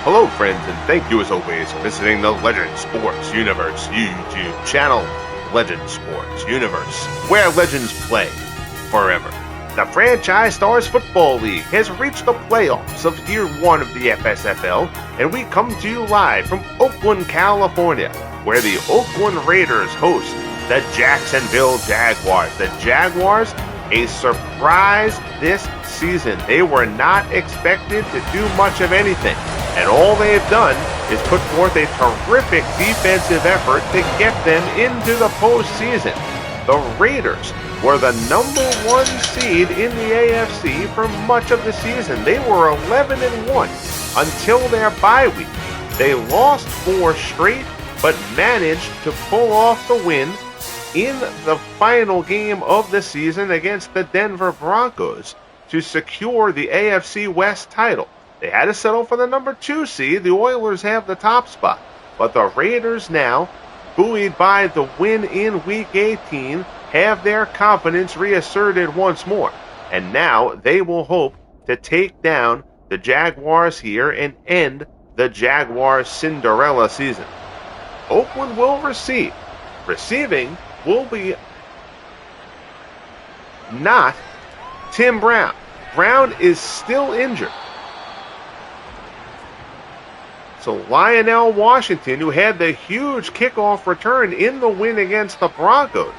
Hello friends, and thank you as always for visiting the Legend Sports Universe YouTube channel. Legend Sports Universe, where legends play forever. The Franchise Stars Football League has reached the playoffs of Year 1 of the FSFL, and we come to you live from Oakland, California, where the Oakland Raiders host the Jacksonville Jaguars. The Jaguars, a surprise this season. They were not expected to do much of anything, and all they've done is put forth a terrific defensive effort to get them into the postseason. The Raiders were the number 1 seed in the AFC for much of the season. They were 11-1 until their bye week. They lost 4 straight, but managed to pull off the win in the final game of the season against the Denver Broncos to secure the AFC West title. They had to settle for the number 2 seed. The Oilers have the top spot. But the Raiders now, buoyed by the win in Week 18, have their confidence reasserted once more. And now they will hope to take down the Jaguars here and end the Jaguars' Cinderella season. Oakland will receive. Receiving will be not Tim Brown. Brown is still injured. So Lionel Washington, who had the huge kickoff return in the win against the Broncos,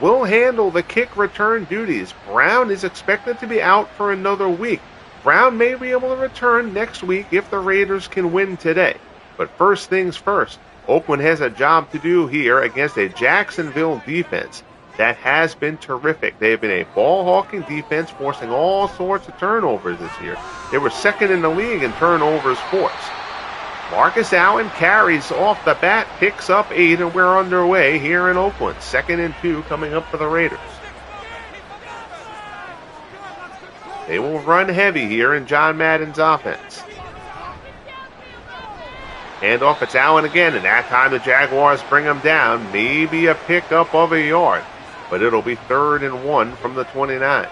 will handle the kick return duties. Brown is expected to be out for another week. Brown may be able to return next week if the Raiders can win today. But first things first, Oakland has a job to do here against a Jacksonville defense that has been terrific. They have been a ball-hawking defense, forcing all sorts of turnovers this year. They were second in the league in turnovers forced. Marcus Allen carries off the bat, picks up 8, and we're underway here in Oakland. 2nd and 2 coming up for the Raiders. They will run heavy here in John Madden's offense. Handoff, it's Allen again, and that time the Jaguars bring him down. Maybe a pickup of a yard, but it'll be 3rd and 1 from the 29.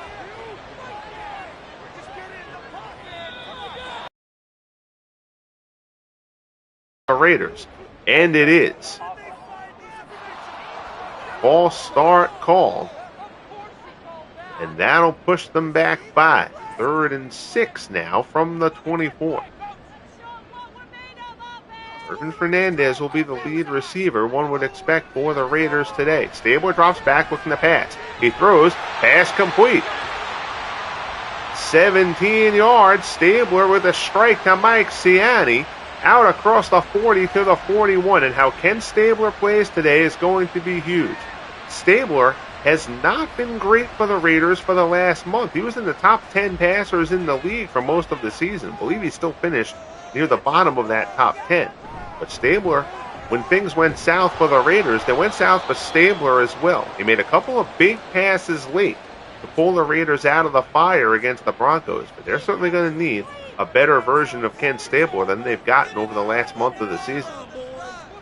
Raiders, and it is. False start called, and that'll push them back by 3rd and 6 now from the 24. Irvin Fernandez will be the lead receiver one would expect for the Raiders today. Stabler drops back looking to pass. He throws, pass complete. 17 yards, Stabler with a strike to Mike Siani. Out across the 40 to the 41, and how Ken Stabler plays today is going to be huge. Stabler has not been great for the Raiders for the last month. He was in the top 10 passers in the league for most of the season. I believe he still finished near the bottom of that top 10. But Stabler, when things went south for the Raiders, they went south for Stabler as well. He made a couple of big passes late to pull the Raiders out of the fire against the Broncos, but they're certainly going to need a better version of Ken Stabler than they've gotten over the last month of the season.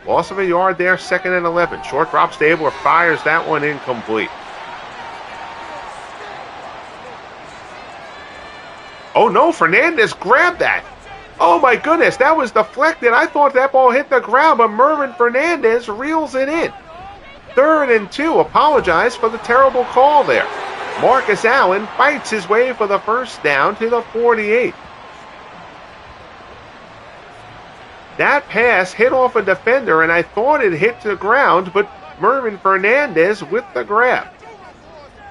Loss of a yard there, 2nd and 11. Short drop, Stabler fires that one incomplete. Oh no, Fernandez grabbed that. Oh my goodness, that was deflected. I thought that ball hit the ground, but Mervin Fernandez reels it in. 3rd and 2, apologize for the terrible call there. Marcus Allen fights his way for the first down to the 48. That pass hit off a defender, and I thought it hit the ground, but Mervin Fernandez with the grab.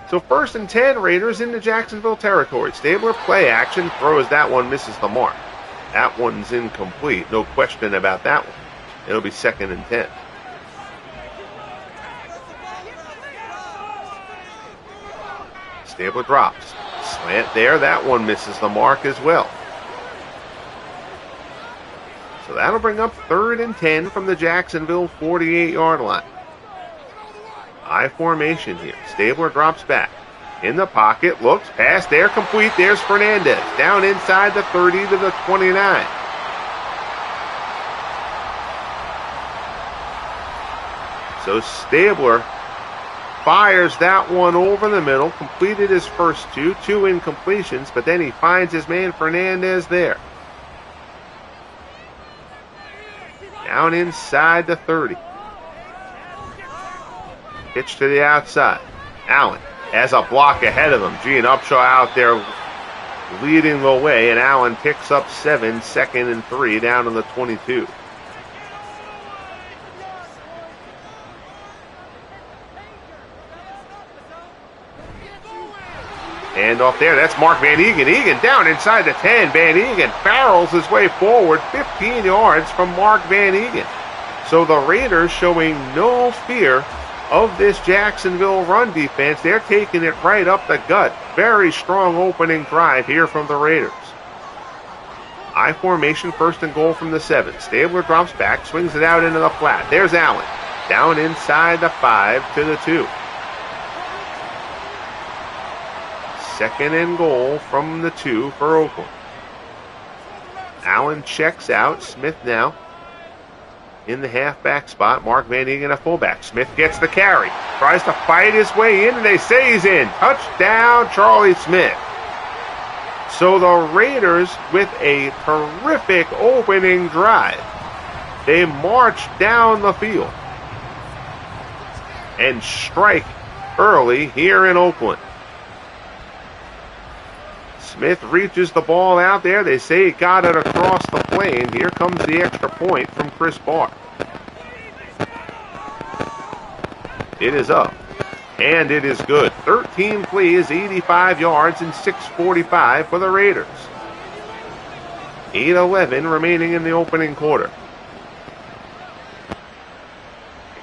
So 1st and 10, Raiders into Jacksonville territory. Stabler play action, throws that one, misses the mark. That one's incomplete, no question about that one. It'll be 2nd and 10. Stabler drops. Slant there, that one misses the mark as well. So that'll bring up 3rd and 10 from the Jacksonville 48-yard line. High formation here. Stabler drops back. In the pocket, looks, pass there, complete. There's Fernandez. Down inside the 30 to the 29. So Stabler fires that one over the middle, completed his first two incompletions, but then he finds his man Fernandez there. Down inside the 30. Pitch to the outside. Allen has a block ahead of him. Gene Upshaw out there leading the way, and Allen picks up 7, 2nd and 3 down to the 22. And off there, that's Mark Van Egan. Egan down inside the 10. Van Egan barrels his way forward 15 yards from Mark Van Egan. So the Raiders showing no fear of this Jacksonville run defense. They're taking it right up the gut. Very strong opening drive here from the Raiders. I formation, 1st and goal from the 7. Stabler drops back, swings it out into the flat. There's Allen. Down inside the 5 to the 2. 2nd and goal from the 2 for Oakland. Allen checks out. Smith now in the halfback spot. Mark Van Egan a fullback. Smith gets the carry. Tries to fight his way in, and they say he's in. Touchdown, Charlie Smith. So the Raiders with a terrific opening drive. They march down the field and strike early here in Oakland. Smith reaches the ball out there. They say he got it across the plane. Here comes the extra point from Chris Barr. It is up, and it is good. 13 plays, 85 yards, and 6:45 for the Raiders. 8:11 remaining in the opening quarter.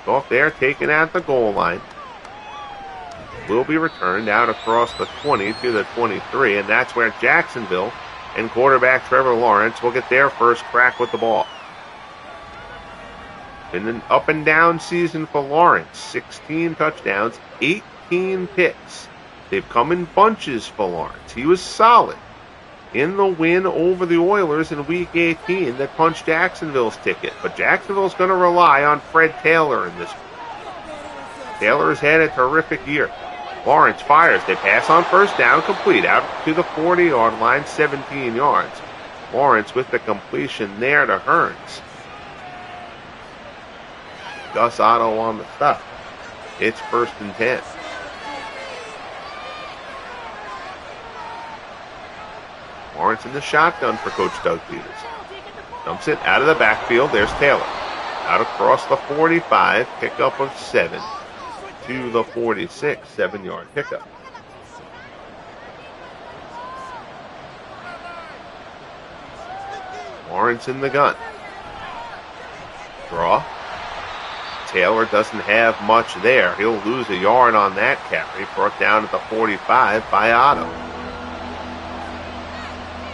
Off there, taken at the goal line. Will be returned out across the 20 to the 23, and that's where Jacksonville and quarterback Trevor Lawrence will get their first crack with the ball. Been an up and down season for Lawrence. 16 touchdowns, 18 picks. They've come in bunches for Lawrence. He was solid in the win over the Oilers in Week 18 that punched Jacksonville's ticket. But Jacksonville's going to rely on Fred Taylor in this one. Taylor's had a terrific year. Lawrence fires. They pass on 1st down, complete out to the 40-yard line, 17 yards. Lawrence with the completion there to Hearns. Gus Otto on the stop. It's 1st and 10. Lawrence in the shotgun for Coach Doug Peters. Dumps it out of the backfield. There's Taylor. Out across the 45, pickup of 7. To the 46, 7-yard pickup. Lawrence in the gun. Draw. Taylor doesn't have much there. He'll lose a yard on that carry. Brought down at the 45 by Otto.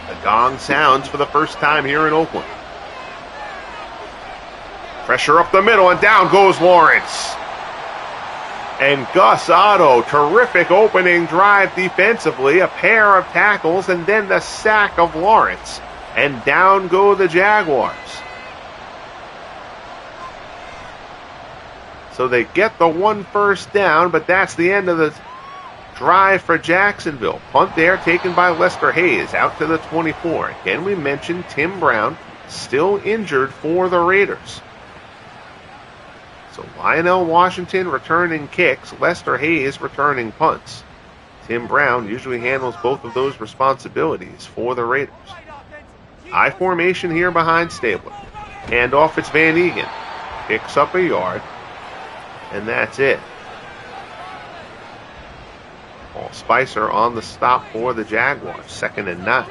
The gong sounds for the first time here in Oakland. Pressure up the middle, and down goes Lawrence. And Gus Otto, terrific opening drive defensively, a pair of tackles, and then the sack of Lawrence. And down go the Jaguars. So they get the 1 first down, but that's the end of the drive for Jacksonville. Punt there taken by Lester Hayes out to the 24. Again, we mentioned Tim Brown still injured for the Raiders. So Lionel Washington returning kicks, Lester Hayes returning punts. Tim Brown usually handles both of those responsibilities for the Raiders. I formation here behind Stabler. Hand off, it's Van Egan. Picks up a yard, and that's it. Paul Spicer on the stop for the Jaguars, 2nd and 9.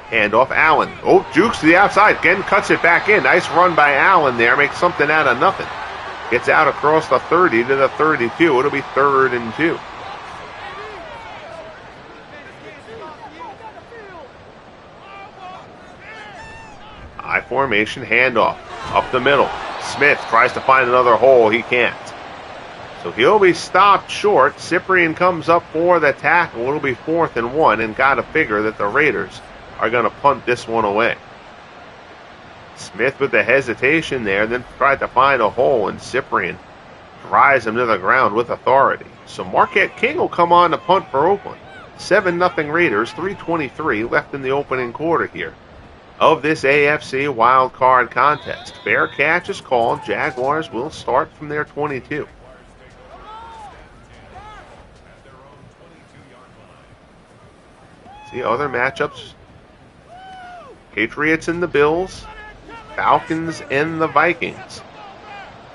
Hand off Allen. Oh, jukes to the outside. Again, cuts it back in. Nice run by Allen there. Makes something out of nothing. Gets out across the 30 to the 32. It'll be 3rd and 2. I formation, handoff. Up the middle. Smith tries to find another hole. He can't. So he'll be stopped short. Cyprian comes up for the tackle. It'll be 4th and 1, and got to figure that the Raiders are going to punt this one away. Smith with the hesitation there, then tried to find a hole, and Cyprian drives him to the ground with authority. So Marquette King will come on to punt for Oakland. 7-0 Raiders, 3:23 left in the opening quarter here of this AFC Wildcard contest. Fair catch is called. Jaguars will start from their 22. See other matchups. Patriots and the Bills. Falcons and the Vikings.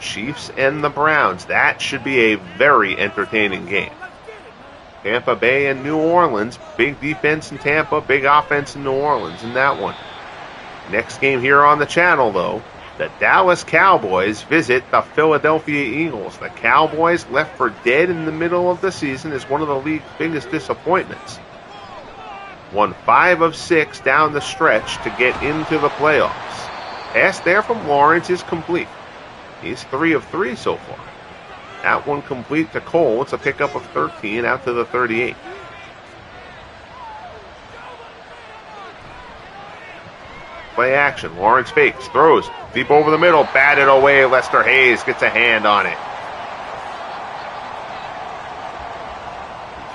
Chiefs and the Browns. That should be a very entertaining game. Tampa Bay and New Orleans. Big defense in Tampa, big offense in New Orleans in that one. Next game here on the channel, though, the Dallas Cowboys visit the Philadelphia Eagles. The Cowboys, left for dead in the middle of the season, is one of the league's biggest disappointments. Won 5 of 6 down the stretch to get into the playoffs. Pass there from Lawrence is complete. He's 3 of 3 so far. That one complete to Cole. It's a pickup of 13 out to the 38. Play action. Lawrence fakes, throws deep over the middle, batted away. Lester Hayes gets a hand on it.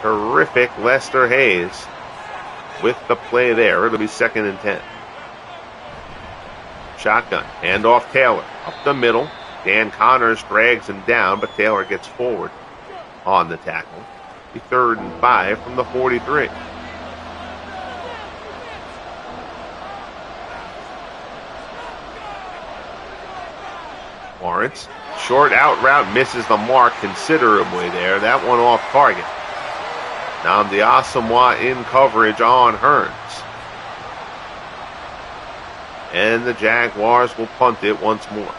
Terrific Lester Hayes with the play there. It'll be 2nd and 10. Shotgun. Hand off Taylor. Up the middle. Dan Connors drags him down, but Taylor gets forward on the tackle. Be 3rd and 5 from the 43. Lawrence. Short out route, misses the mark considerably there. That one off target. Nnamdi Asomugha in coverage on Hearns. And the Jaguars will punt it once more.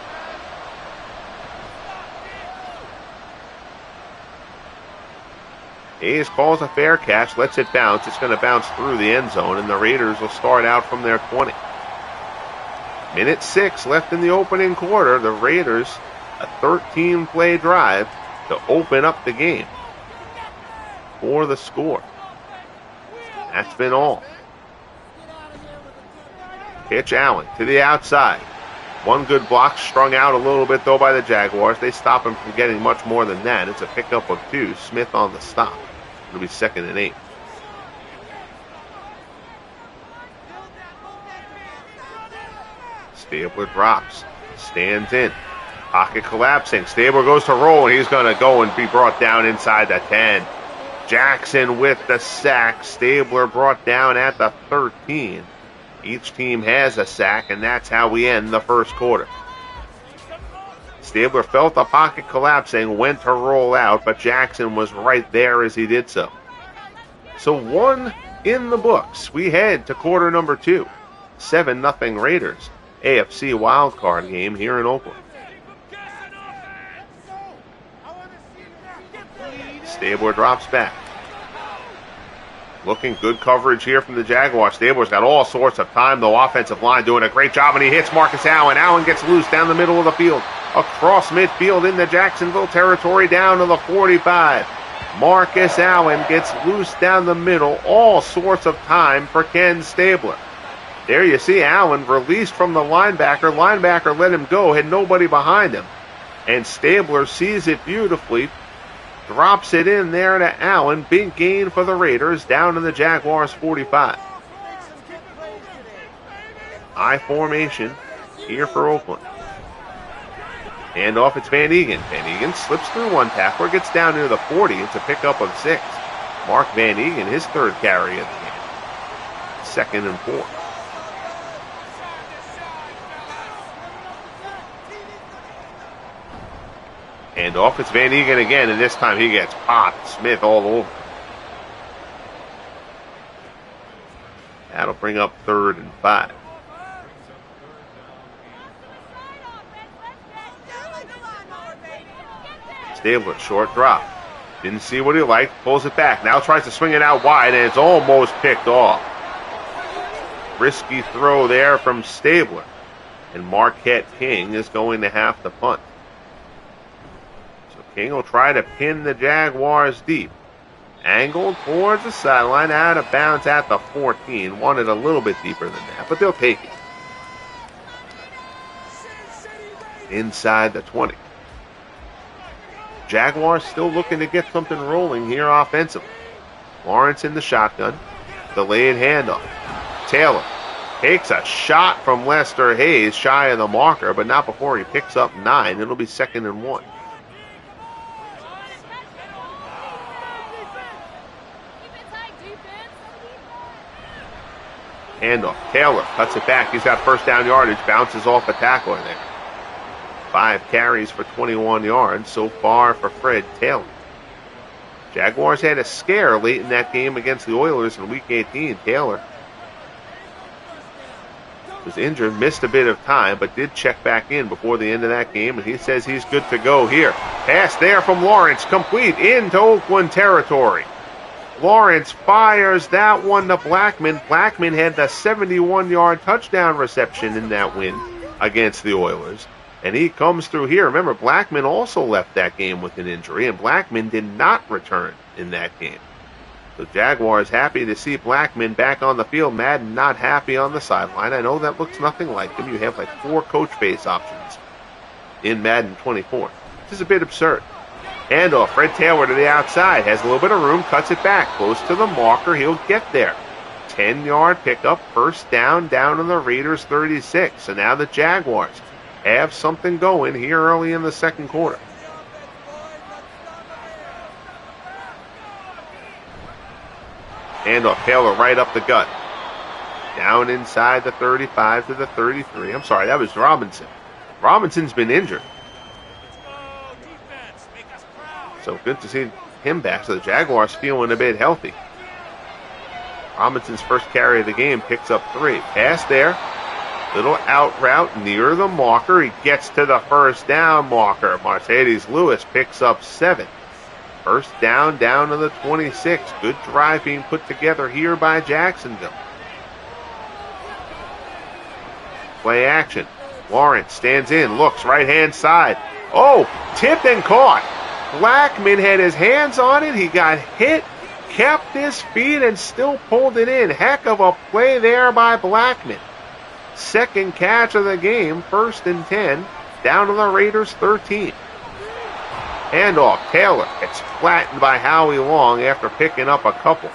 Hayes calls a fair catch, lets it bounce. It's going to bounce through the end zone, and the Raiders will start out from their 20. Minute 6 left in the opening quarter. The Raiders, a 13-play drive to open up the game for the score. That's been all. Pitch Allen to the outside. One good block, strung out a little bit, though, by the Jaguars. They stop him from getting much more than that. It's a pickup of 2. Smith on the stop. It'll be 2nd and 8. Stabler drops. Stands in. Pocket collapsing. Stabler goes to roll, and he's going to go and be brought down inside the 10. Jackson with the sack. Stabler brought down at the 13. Each team has a sack, and that's how we end the first quarter. Stabler felt the pocket collapsing, went to roll out, but Jackson was right there as he did so. So 1 in the books. We head to quarter number 2. 7-0 Raiders. AFC wildcard game here in Oakland. Stabler drops back. Looking good coverage here from the Jaguars. Stabler's got all sorts of time, though. Offensive line doing a great job, and he hits Marcus Allen. Allen gets loose down the middle of the field. Across midfield into Jacksonville territory down to the 45. Marcus Allen gets loose down the middle. All sorts of time for Ken Stabler. There you see Allen released from the linebacker. Linebacker let him go, had nobody behind him. And Stabler sees it beautifully. Drops it in there to Allen. Big gain for the Raiders down to the Jaguars 45. I formation here for Oakland. Hand off, it's Van Egan. Van Egan slips through one tackler, gets down near the 40. It's a pickup of 6. Mark Van Egan, his 3rd carry of the game. 2nd and 4. Hand off, it's Van Egan again, and this time he gets popped. Smith all over. That'll bring up 3rd and 5. Stabler, short drop. Didn't see what he liked, pulls it back. Now tries to swing it out wide, and it's almost picked off. Risky throw there from Stabler. And Marquette King is going to have to punt. King will try to pin the Jaguars deep. Angled towards the sideline, out of bounds at the 14. Wanted a little bit deeper than that, but they'll take it. Inside the 20. Jaguars still looking to get something rolling here offensively. Lawrence in the shotgun. Delayed handoff. Taylor takes a shot from Lester Hayes, shy of the marker, but not before he picks up 9. It'll be 2nd and 1. Handoff. Taylor cuts it back. He's got first down yardage. Bounces off a tackler there. 5 carries for 21 yards so far for Fred Taylor. Jaguars had a scare late in that game against the Oilers in Week 18. Taylor was injured, missed a bit of time, but did check back in before the end of that game, and he says he's good to go here. Pass there from Lawrence, complete into Oakland territory. Lawrence fires that one to Blackman. Blackman had the 71-yard touchdown reception in that win against the Oilers. And he comes through here. Remember, Blackman also left that game with an injury, and Blackman did not return in that game. So Jaguars happy to see Blackman back on the field. Madden not happy on the sideline. I know that looks nothing like him. You have like 4 coach face options in Madden 24. This is a bit absurd. Handoff, Fred Taylor to the outside. Has a little bit of room, cuts it back. Close to the marker. He'll get there. 10-yard pickup, first down on the Raiders 36. So now the Jaguars have something going here early in the second quarter. Handoff, Taylor right up the gut. Down inside the 35 to the 33. I'm sorry, that was Robinson. Robinson's been injured. So good to see him back. So the Jaguars feeling a bit healthy. Robinson's first carry of the game picks up 3. Pass there. Little out route near the marker. He gets to the first down marker. Mercedes Lewis picks up 7. First down to the 26. Good drive being put together here by Jacksonville. Play action. Lawrence stands in, looks right-hand side. Oh, tipped and caught. Blackman had his hands on it. He got hit, kept his feet, and still pulled it in. Heck of a play there by Blackman. Second catch of the game, 1st and 10, down to the Raiders 13. Handoff, Taylor gets flattened by Howie Long after picking up a couple.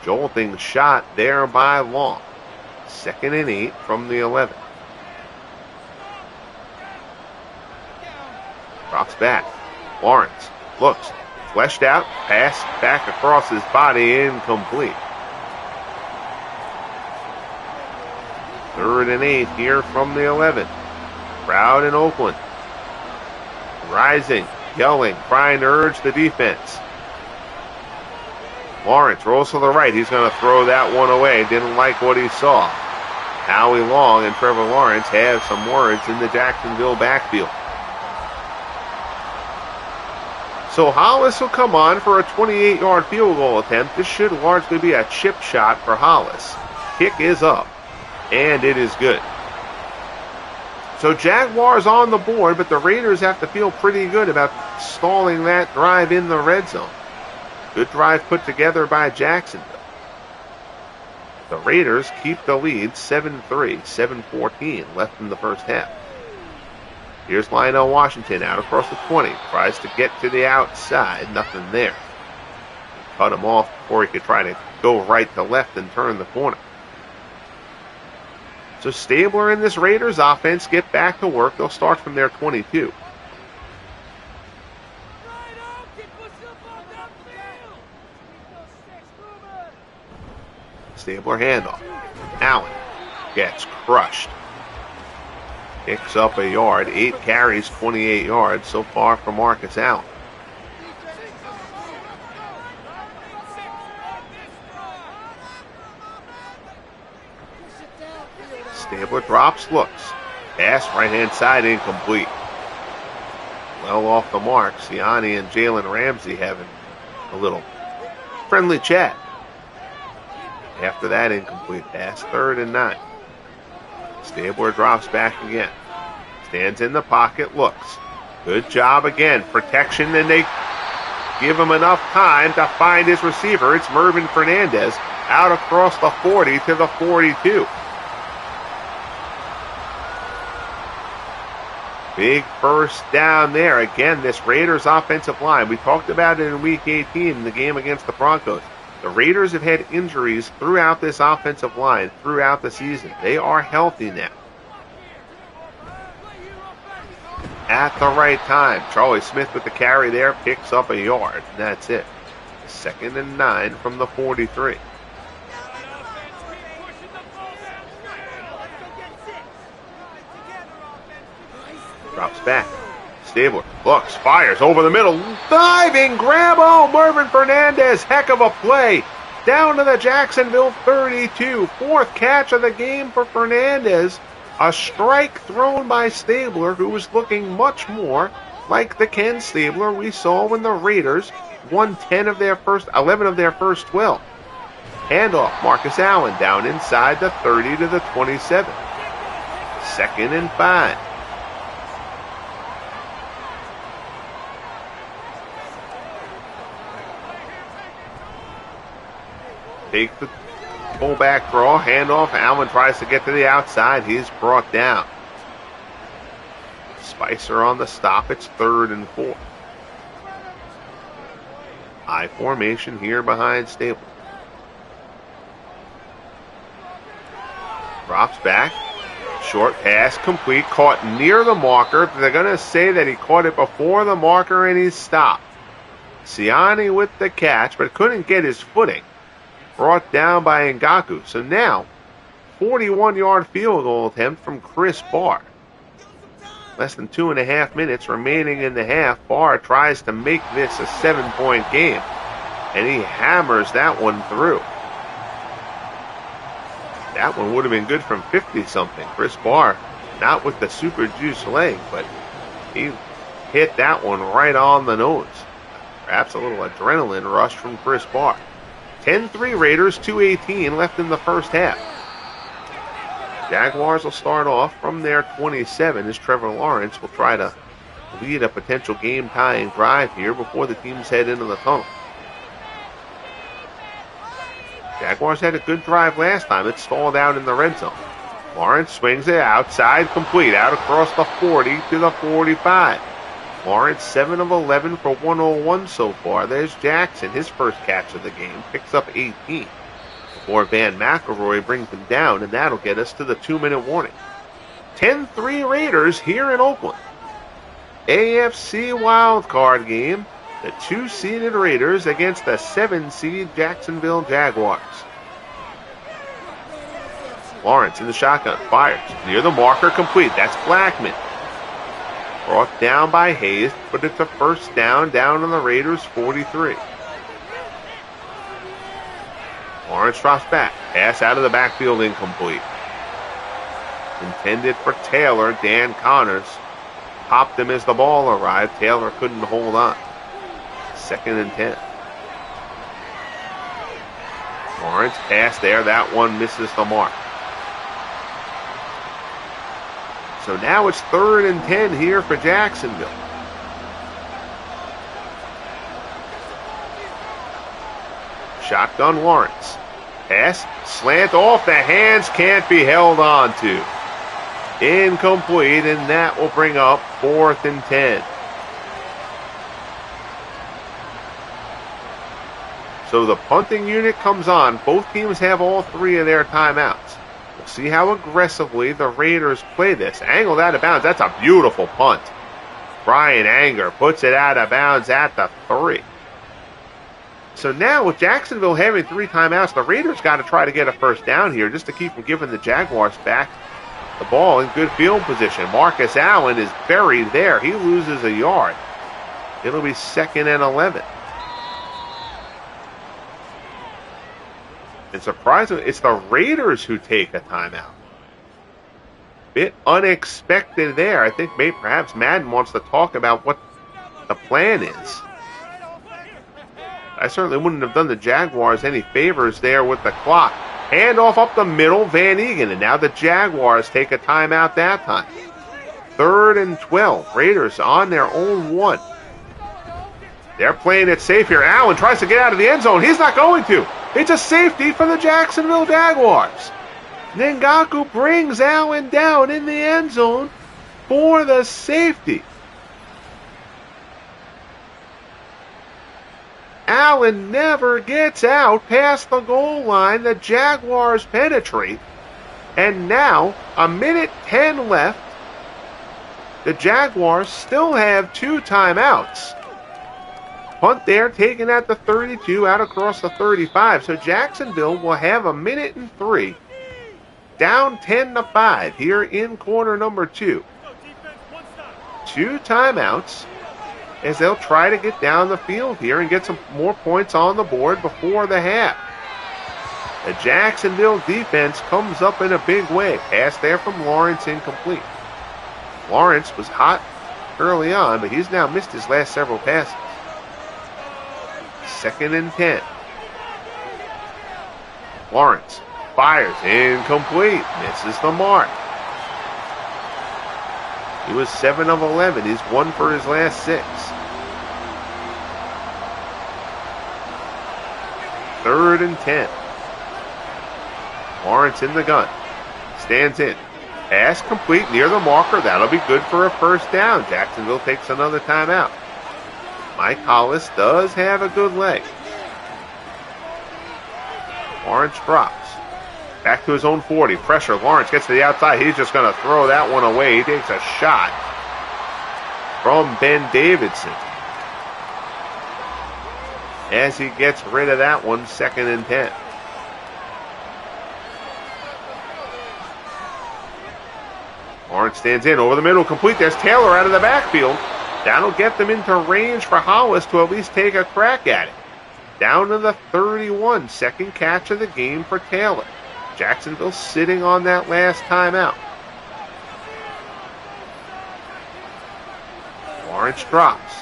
Jolting shot there by Long. 2nd and 8 from the 11. Drops back. Lawrence looks, fleshed out, pass back across his body, incomplete. 3rd and 8 here from the 11. Crowd in Oakland. Rising, yelling, trying to urge the defense. Lawrence rolls to the right. He's going to throw that one away. Didn't like what he saw. Howie Long and Trevor Lawrence have some words in the Jacksonville backfield. So Hollis will come on for a 28-yard field goal attempt. This should largely be a chip shot for Hollis. Kick is up, and it is good. So Jaguars on the board, but the Raiders have to feel pretty good about stalling that drive in the red zone. Good drive put together by Jacksonville. The Raiders keep the lead 7-3, 7:14 left in the first half. Here's Lionel Washington out across the 20. Tries to get to the outside. Nothing there. Cut him off before he could try to go right to left and turn the corner. So Stabler and this Raiders offense get back to work. They'll start from their 22. Stabler handoff. Allen gets crushed. Picks up a yard. 8 carries, 28 yards so far for Marcus Allen. Stabler drops, looks. Pass right-hand side, incomplete. Well off the mark. Siani and Jalen Ramsey having a little friendly chat. After that incomplete pass, 3rd and 9. Stabler drops back again. Stands in the pocket, looks. Good job again. Protection, and they give him enough time to find his receiver. It's Mervin Fernandez out across the 40 to the 42. Big first down there. Again, this Raiders offensive line. We talked about it in Week 18 in the game against the Broncos. The Raiders have had injuries throughout this offensive line throughout the season. They are healthy now. At the right time, Charlie Smith with the carry there picks up a yard. And that's it. 2nd and 9 from the 43. Drops back. Stabler looks, fires over the middle. Diving grab. Oh, Marvin Fernandez. Heck of a play. Down to the Jacksonville 32. 4th catch of the game for Fernandez. A strike thrown by Stabler, who was looking much more like the Ken Stabler we saw when the Raiders won 11 of their first 12. Handoff. Marcus Allen down inside the 30 to the 27. 2nd and 5. Take the fullback draw, handoff. Allen tries to get to the outside. He's brought down. Spicer on the stop. It's 3rd and 4. High formation here behind Stabler. Drops back. Short pass complete. Caught near the marker. They're going to say that he caught it before the marker and he's stopped. Siani with the catch, but couldn't get his footing. Brought down by Ngakoue. So now, 41-yard field goal attempt from Chris Barr. Less than 2.5 minutes remaining in the half. Barr tries to make this a 7-point game, and he hammers that one through. That one would have been good from 50-something. Chris Barr, not with the super juice leg, but he hit that one right on the nose. Perhaps a little adrenaline rush from Chris Barr. 10-3 Raiders, 2:18 left in the first half. Jaguars will start off from their 27 as Trevor Lawrence will try to lead a potential game-tying drive here before the teams head into the tunnel. Jaguars had a good drive last time. It stalled out in the red zone. Lawrence swings it outside, complete, out across the 40 to the 45. Lawrence 7 of 11 for 101 so far. There's Jackson, his first catch of the game, picks up 18. Before Van McElroy brings him down, and that'll get us to the 2-minute warning. 10-3 Raiders here in Oakland. AFC Wildcard game. The 2-seeded Raiders against the 7-seed Jacksonville Jaguars. Lawrence in the shotgun, fires. Near the marker, complete. That's Blackman. Brought down by Hayes, but it's a first down on the Raiders' 43. Lawrence drops back. Pass out of the backfield, incomplete. Intended for Taylor. Dan Connors popped him as the ball arrived. Taylor couldn't hold on. 2nd and 10. Lawrence pass there. That one misses the mark. So now it's 3rd and 10 here for Jacksonville. Shotgun Lawrence. Pass, slant off the hands, can't be held on to. Incomplete, and that will bring up 4th and 10. So the punting unit comes on. Both teams have all 3 of their timeouts. We'll see how aggressively the Raiders play this. Angled out of bounds. That's a beautiful punt. Brian Anger puts it out of bounds at the 3. So now with Jacksonville having 3 timeouts, the Raiders got to try to get a first down here just to keep from giving the Jaguars back the ball in good field position. Marcus Allen is buried there. He loses a yard. It'll be 2nd and 11. And surprisingly, it's the Raiders who take a timeout. Bit unexpected there. I think perhaps Madden wants to talk about what the plan is. I certainly wouldn't have done the Jaguars any favors there with the clock. Handoff up the middle, Van Egan. And now the Jaguars take a timeout that time. 3rd and 12. Raiders on their own 1. They're playing it safe here. Allen tries to get out of the end zone. He's not going to. It's a safety for the Jacksonville Jaguars. Ngakoue brings Allen down in the end zone. for the safety. Allen never gets out past the goal line. The Jaguars penetrate. And now, a minute 10 left. The Jaguars still have 2 timeouts. Punt there, taken at the 32, out across the 35. So Jacksonville will have a minute and 3. Down 10-5 here in quarter number 2. 2 timeouts as they'll try to get down the field here and get some more points on the board before the half. The Jacksonville defense comes up in a big way. Pass there from Lawrence, incomplete. Lawrence was hot early on, but he's now missed his last several passes. 2nd and 10. Lawrence fires, incomplete, misses the mark. He was 7 of 11. He's 1 for his last 6. 3rd and 10. Lawrence in the gun. Stands in. Pass complete near the marker. That'll be good for a first down. Jacksonville takes another timeout. Mike Hollis does have a good leg. Lawrence drops. Back to his own 40. Pressure. Lawrence gets to the outside. He's just going to throw that one away. He takes a shot from Ben Davidson. As he gets rid of that one, 2nd and 10. Lawrence stands in over the middle, complete. There's Taylor out of the backfield. That'll get them into range for Hollis to at least take a crack at it. Down to the 31, 2nd catch of the game for Taylor. Jacksonville sitting on that last timeout. Lawrence drops.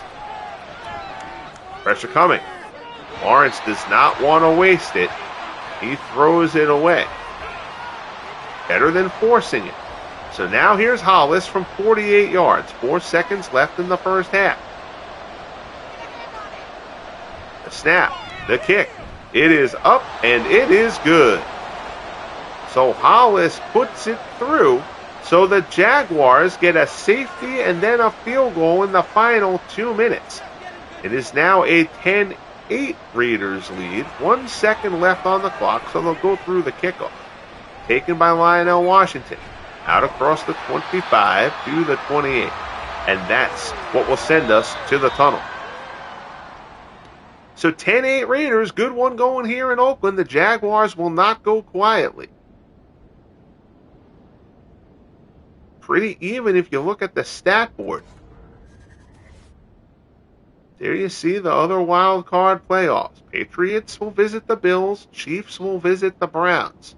Pressure coming. Lawrence does not want to waste it. He throws it away. Better than forcing it. So now here's Hollis from 48 yards. 4 seconds left in the first half. The snap, the kick. It is up and it is good. So Hollis puts it through. So the Jaguars get a safety and then a field goal in the final 2 minutes. It is now a 10-8 Raiders lead. 1 second left on the clock, so they'll go through the kickoff. Taken by Lionel Washington. Out across the 25 to the 28. And that's what will send us to the tunnel. So 10-8 Raiders, good one going here in Oakland. The Jaguars will not go quietly. Pretty even if you look at the stat board. There you see the other wild card playoffs. Patriots will visit the Bills. Chiefs will visit the Browns.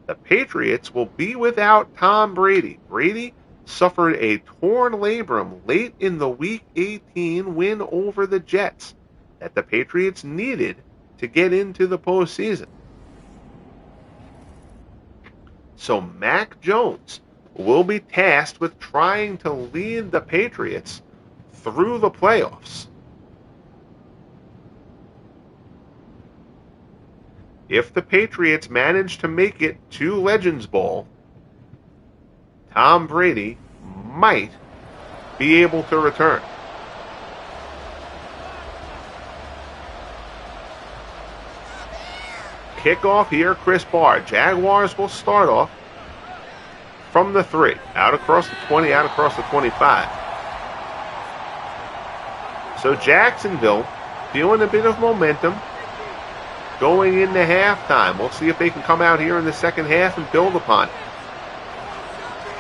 The Patriots will be without Tom Brady. Brady suffered a torn labrum late in the Week 18 win over the Jets that the Patriots needed to get into the postseason. So Mac Jones will be tasked with trying to lead the Patriots through the playoffs. If the Patriots manage to make it to Legends Bowl, Tom Brady might be able to return. Kickoff here, Chris Barr. Jaguars will start off from the 3. Out across the 20, out across the 25. So Jacksonville feeling a bit of momentum going into halftime. We'll see if they can come out here in the second half and build upon it.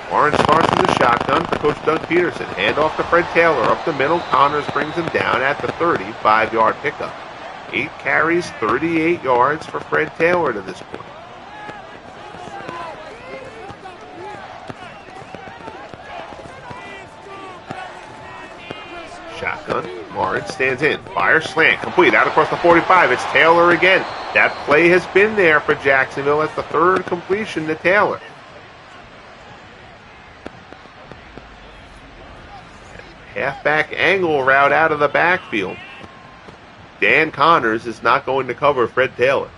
Lawrence starts in the shotgun for Coach Doug Peterson. Hand off to Fred Taylor up the middle. Connors brings him down at the 35-yard pickup. 8 carries, 38 yards for Fred Taylor to this point. Shotgun. Lawrence stands in. Fire slant. Complete. Out across the 45. It's Taylor again. That play has been there for Jacksonville. That's the 3rd completion to Taylor. Halfback angle route out of the backfield. Dan Connors is not going to cover Fred Taylor.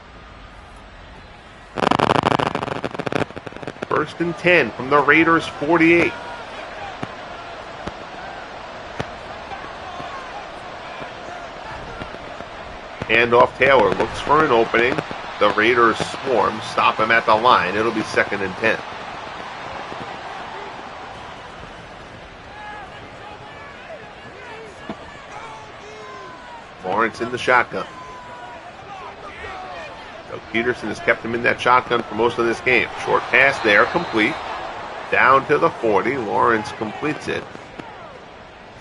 1st and 10 from the Raiders' 48. Handoff, Taylor looks for an opening. The Raiders swarm, stop him at the line. It'll be 2nd and 10. Lawrence in the shotgun. Doug Peterson has kept him in that shotgun for most of this game. Short pass there, complete. Down to the 40. Lawrence completes it.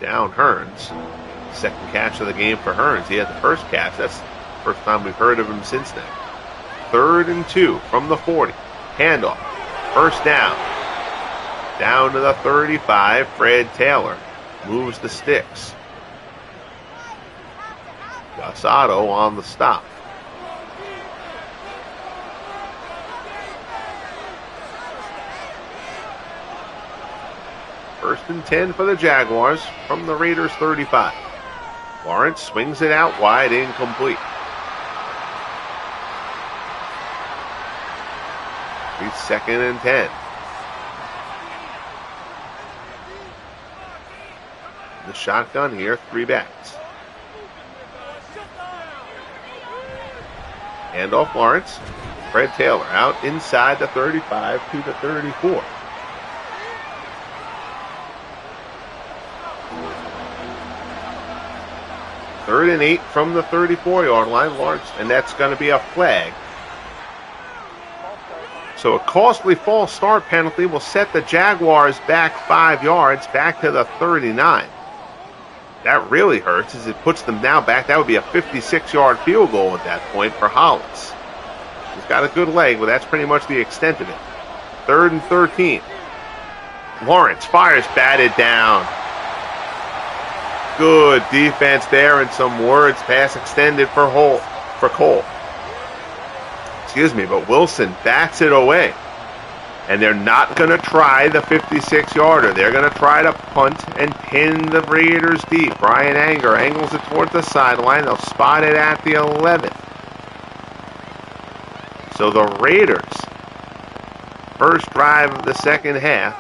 Down Hearns. Second catch of the game for Hearns. He had the first catch. That's the first time we've heard of him since then. 3rd and 2 from the 40. Handoff. First down. Down to the 35. Fred Taylor moves the sticks. Gus Otto on the stop. First and 10 for the Jaguars from the Raiders 35. Lawrence swings it out wide, incomplete. He's 2nd and 10. The shotgun here, 3 backs. Handoff Lawrence. Fred Taylor out inside the 35 to the 34. Third and 8 from the 34-yard line. Lawrence, and that's going to be a flag. So a costly false start penalty will set the Jaguars back 5 yards, back to the 39. That really hurts as it puts them now back. That would be a 56-yard field goal at that point for Hollis. He's got a good leg, but that's pretty much the extent of it. 3rd and 13. Lawrence fires, batted down. Good defense there, and some words pass extended for Cole. Excuse me, but Wilson bats it away. And they're not going to try the 56-yarder. They're going to try to punt and pin the Raiders deep. Brian Anger angles it towards the sideline. They'll spot it at the 11th. So the Raiders, first drive of the second half,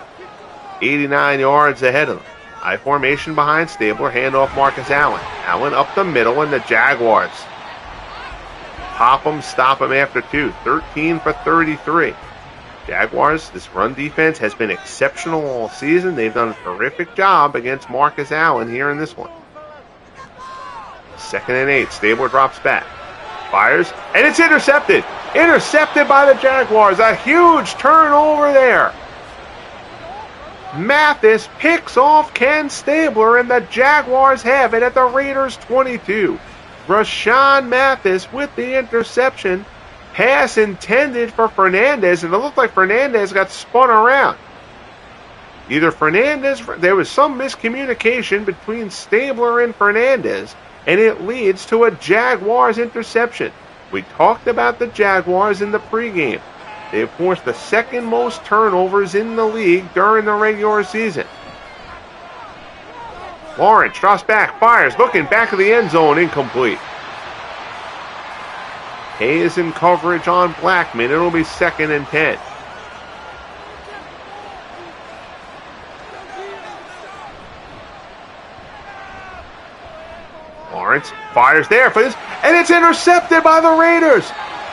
89 yards ahead of them. I formation behind Stabler, handoff Marcus Allen. Allen up the middle, and the Jaguars pop him, stop him after 2. 13 for 33. Jaguars, this run defense has been exceptional all season. They've done a terrific job against Marcus Allen here in this one. 2nd and 8. Stabler drops back. Fires, and it's intercepted. Intercepted by the Jaguars. A huge turnover there. Mathis picks off Ken Stabler, and the Jaguars have it at the Raiders 22. Rashawn Mathis with the interception. Pass intended for Fernandez, and it looked like Fernandez got spun around. There was some miscommunication between Stabler and Fernandez, and it leads to a Jaguars interception. We talked about the Jaguars in the pregame. They've forced the second most turnovers in the league during the regular season. Lawrence drops back, fires, looking back of the end zone, incomplete. Hayes in coverage on Blackman. It'll be 2nd and 10. Lawrence fires there for this, and it's intercepted by the Raiders.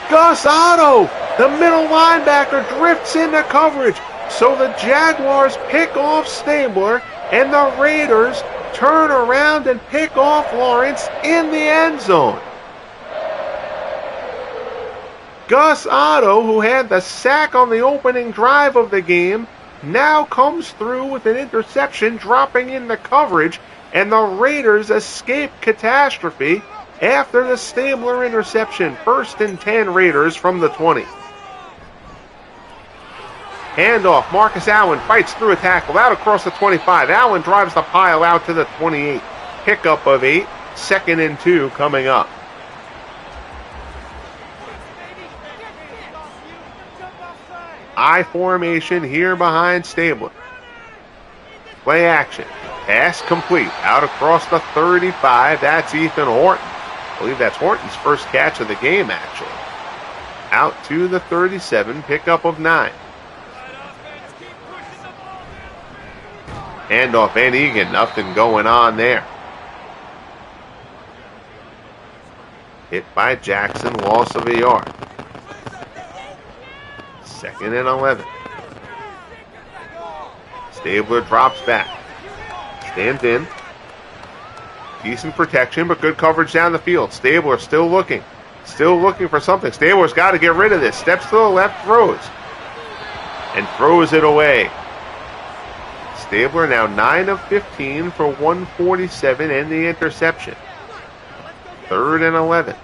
Gus Otto, the middle linebacker, drifts into coverage. So the Jaguars pick off Stabler, and the Raiders turn around and pick off Lawrence in the end zone. Gus Otto, who had the sack on the opening drive of the game, now comes through with an interception, dropping into coverage, and the Raiders escape catastrophe after the Stabler interception. 1st and 10 Raiders from the 20. Handoff, Marcus Allen fights through a tackle, out across the 25. Allen drives the pile out to the 28. Pickup of 8, 2nd and 2 coming up. I formation here behind Stabler. Play action. Pass complete. Out across the 35. That's Ethan Horton. I believe that's Horton's first catch of the game, actually. Out to the 37. Pickup of 9. Handoff Van Egan. Nothing going on there. Hit by Jackson, loss of a yard. 2nd and 11. Stabler drops back. Stands in. Decent protection, but good coverage down the field. Stabler still looking. Still looking for something. Stabler's got to get rid of this. Steps to the left, throws. And throws it away. Stabler now 9 of 15 for 147 and the interception. 3rd and 11.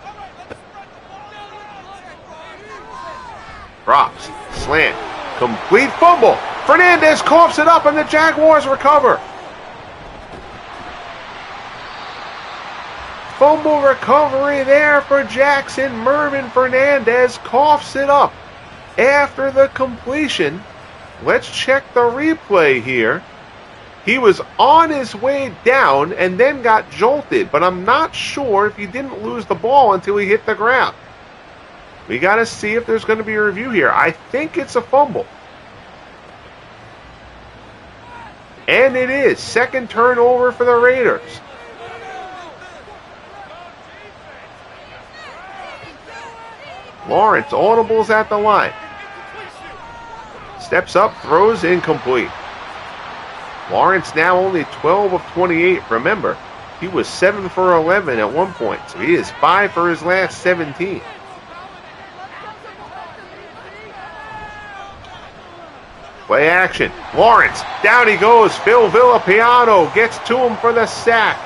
Drops. Slant. Complete fumble. Fernandez coughs it up and the Jaguars recover. Fumble recovery there for Jackson. Mervin Fernandez coughs it up after the completion. Let's check the replay here. He was on his way down and then got jolted, but I'm not sure if he didn't lose the ball until he hit the ground. We got to see if there's going to be a review here. I think it's a fumble. And it is. 2nd turnover for the Raiders. Lawrence audibles at the line. Steps up, throws incomplete. Lawrence now only 12 of 28. Remember, he was 7 for 11 at one point, so he is 5 for his last 17. Play action. Lawrence, down he goes. Phil Villapiano gets to him for the sack.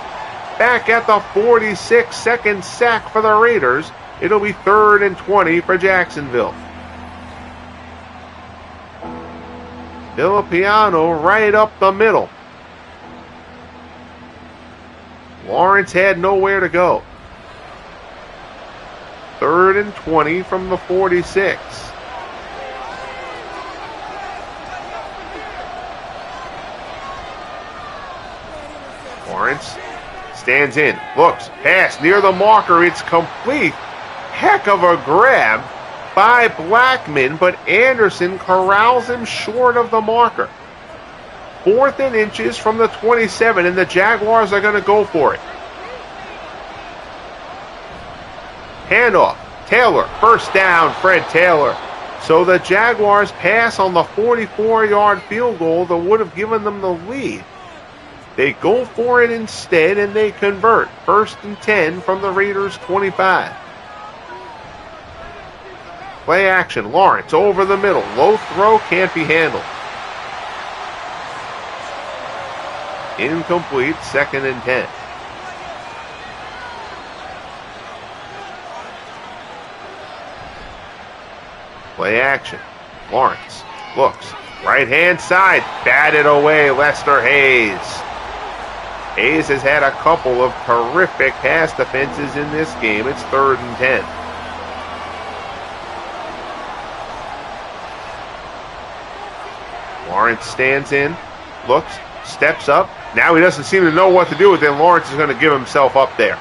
Back at the 46, second sack for the Raiders. It'll be 3rd and 20 for Jacksonville. Villapiano right up the middle. Lawrence had nowhere to go. 3rd and 20 from the 46. Lawrence stands in, looks, pass near the marker, it's complete. Heck of a grab by Blackman, but Anderson corrals him short of the marker. 4th and inches from the 27, and the Jaguars are going to go for it. Handoff, Taylor, first down, Fred Taylor. So the Jaguars pass on the 44-yard field goal that would have given them the lead. They go for it instead, and they convert. 1st and 10 from the Raiders' 25. Play action. Lawrence over the middle. Low throw, can't be handled. Incomplete. 2nd and 10. Play action. Lawrence looks. Right hand side. Batted away. Lester Hayes. Hayes has had a couple of terrific pass defenses in this game. It's 3rd and 10. Lawrence stands in, looks, steps up. Now he doesn't seem to know what to do with it. Lawrence is going to give himself up there.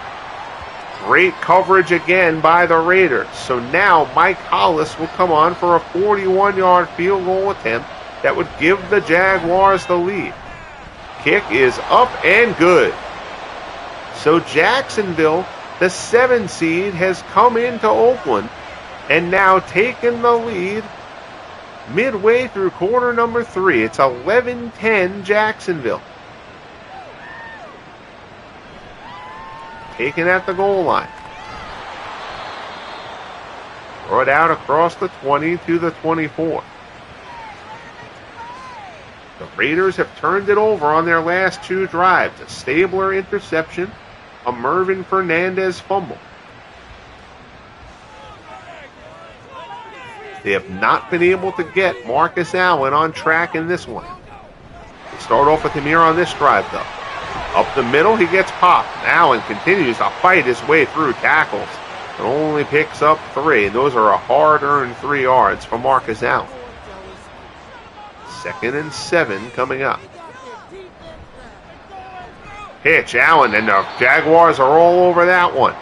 Great coverage again by the Raiders. So now Mike Hollis will come on for a 41-yard field goal attempt that would give the Jaguars the lead. Kick is up and good. So Jacksonville, the 7 seed, has come into Oakland and now taken the lead midway through quarter number 3. It's 11-10 Jacksonville. Taken at the goal line. Throw it out across the 20 to the 24. The Raiders have turned it over on their last 2 drives. A Stabler interception, a Mervin Fernandez fumble. They have not been able to get Marcus Allen on track in this one. They start off with him here on this drive, though. Up the middle, he gets popped. Allen continues to fight his way through tackles, but only picks up 3, and those are a hard-earned 3 yards for Marcus Allen. 2nd and 7 coming up. Pitch, Allen, and the Jaguars are all over that one.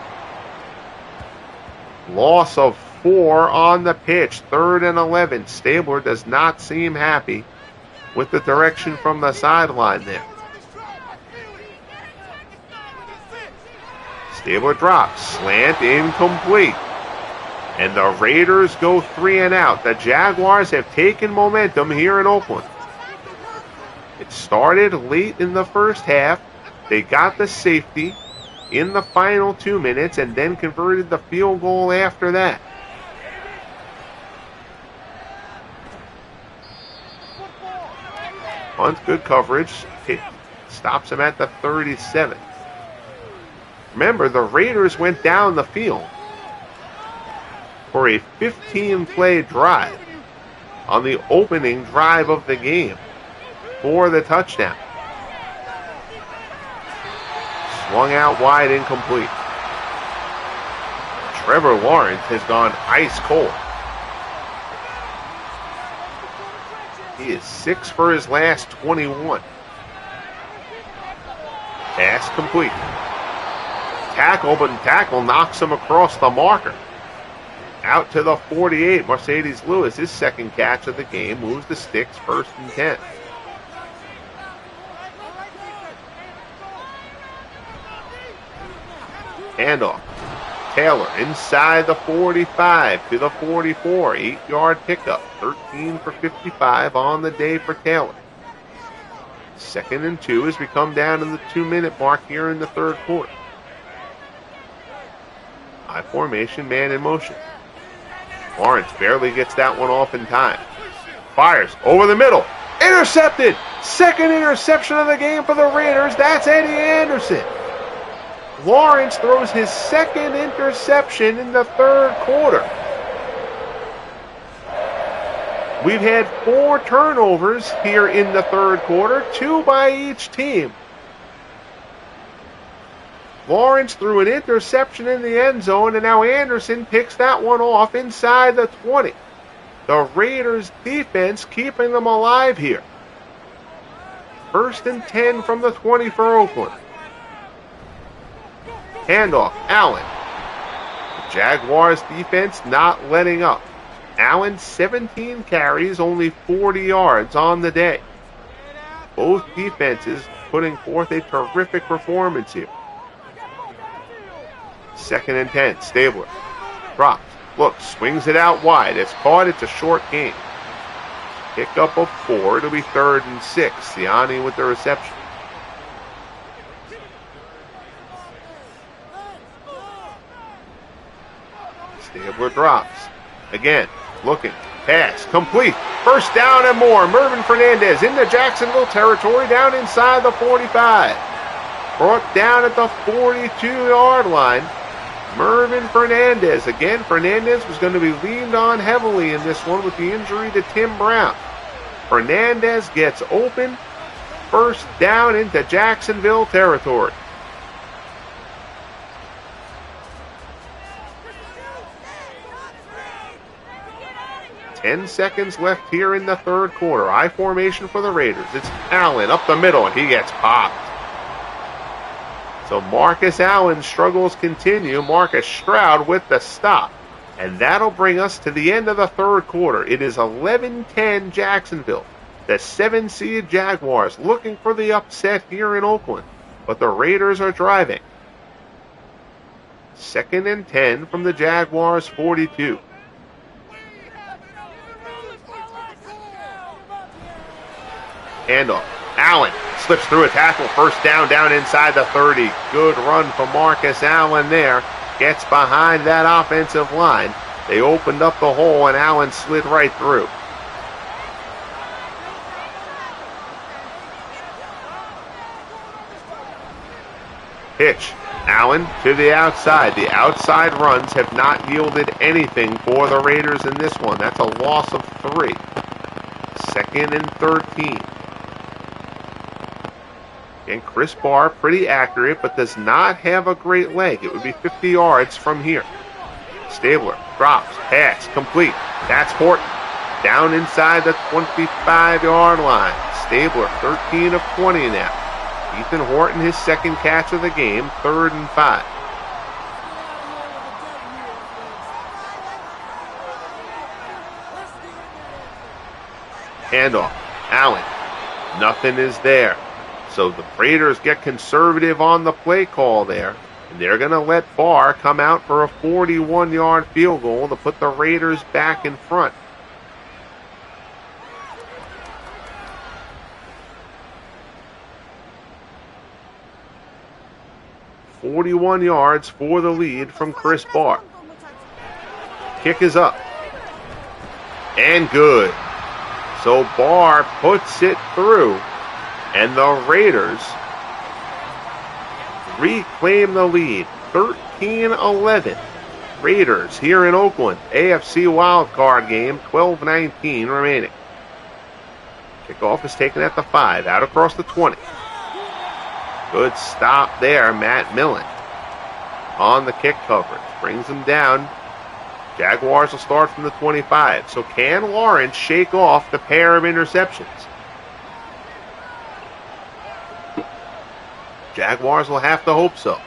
Loss of 4 on the pitch, 3rd and 11. Stabler does not seem happy with the direction from the sideline there. Stabler drops. Slant incomplete. And the Raiders go 3 and out. The Jaguars have taken momentum here in Oakland. It started late in the first half. They got the safety in the final 2 minutes and then converted the field goal after that. Punt, good coverage. It stops him at the 37. Remember, the Raiders went down the field for a 15-play drive on the opening drive of the game for the touchdown. Swung out wide, incomplete. Trevor Lawrence has gone ice cold. He is 6 for his last 21. Pass complete. Tackle, but tackle knocks him across the marker. Out to the 48, Mercedes Lewis, his second catch of the game, moves the sticks, 1st and 10. Handoff. Taylor inside the 45 to the 44. 8-yard pickup. 13 for 55 on the day for Taylor. 2nd and 2 as we come down to the 2-minute mark here in the third quarter. High formation, man in motion. Lawrence barely gets that one off in time. Fires over the middle. Intercepted! 2nd interception of the game for the Raiders. That's Eddie Anderson. Lawrence throws his 2nd interception in the third quarter. We've had 4 turnovers here in the third quarter, 2 by each team. Lawrence threw an interception in the end zone, and now Anderson picks that one off inside the 20. The Raiders' defense keeping them alive here. 1st and 10 from the 20 for Oakland. Handoff, Allen. The Jaguars' defense not letting up. Allen, 17 carries, only 40 yards on the day. Both defenses putting forth a terrific performance here. 2nd and 10, Stabler. Drops, looks, swings it out wide. It's caught, it's a short gain. Pickup of 4, it'll be 3rd and 6. Siani with the reception. Stabler drops. Again, looking. Pass. Complete. 1st down and more. Mervin Fernandez into Jacksonville territory down inside the 45. Brought down at the 42-yard line. Mervin Fernandez. Again, Fernandez was going to be leaned on heavily in this one with the injury to Tim Brown. Fernandez gets open. 1st down into Jacksonville territory. 10 seconds left here in the third quarter. I formation for the Raiders. It's Allen up the middle, and he gets popped. So Marcus Allen's struggles continue. Marcus Stroud with the stop. And that'll bring us to the end of the third quarter. It is 11-10 Jacksonville. The 7-seed Jaguars looking for the upset here in Oakland. But the Raiders are driving. 2nd and 10 from the Jaguars' 42. Handoff. Allen slips through a tackle. 1st down, down inside the 30. Good run for Marcus Allen there. Gets behind that offensive line. They opened up the hole, and Allen slid right through. Pitch. Allen to the outside. The outside runs have not yielded anything for the Raiders in this one. That's a loss of 3. 2nd and 13. And Chris Barr, pretty accurate, but does not have a great leg. It would be 50 yards from here. Stabler drops, pass, complete. That's Horton. Down inside the 25-yard line. Stabler, 13 of 20 now. Ethan Horton, his 2nd catch of the game, 3rd and 5. Handoff. Allen. Nothing is there. So the Raiders get conservative on the play call there. And they're going to let Barr come out for a 41-yard field goal to put the Raiders back in front. "41 yards for the lead from Chris Barr." Kick is up. And good. So Barr puts it through, and the Raiders reclaim the lead, 13-11. Raiders here in Oakland, AFC Wildcard game, 12:19 remaining. Kickoff is taken at the 5, out across the 20. Good stop there, Matt Millen on the kick coverage. Brings him down. Jaguars will start from the 25. So can Lawrence shake off the pair of interceptions? Jaguars will have to hope so.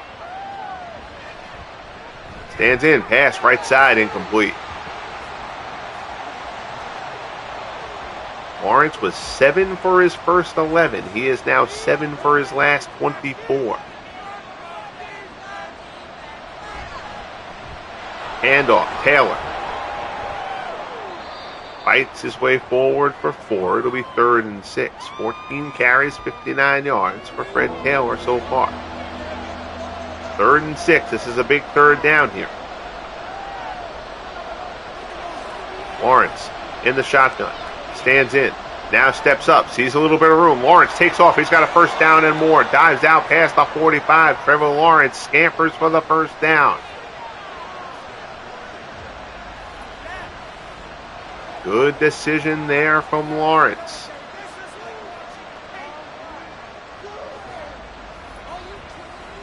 Stands in, pass right side, incomplete. Lawrence was 7 for his first 11. He is now 7 for his last 24. Handoff, Taylor. Fights his way forward for 4. It'll be 3rd and 6. 14 carries, 59 yards for Fred Taylor so far. 3rd and 6. This is a big third down here. Lawrence in the shotgun. Stands in. Now steps up. Sees a little bit of room. Lawrence takes off. He's got a first down and more. Dives out past the 45. Trevor Lawrence scampers for the first down. Good decision there from Lawrence.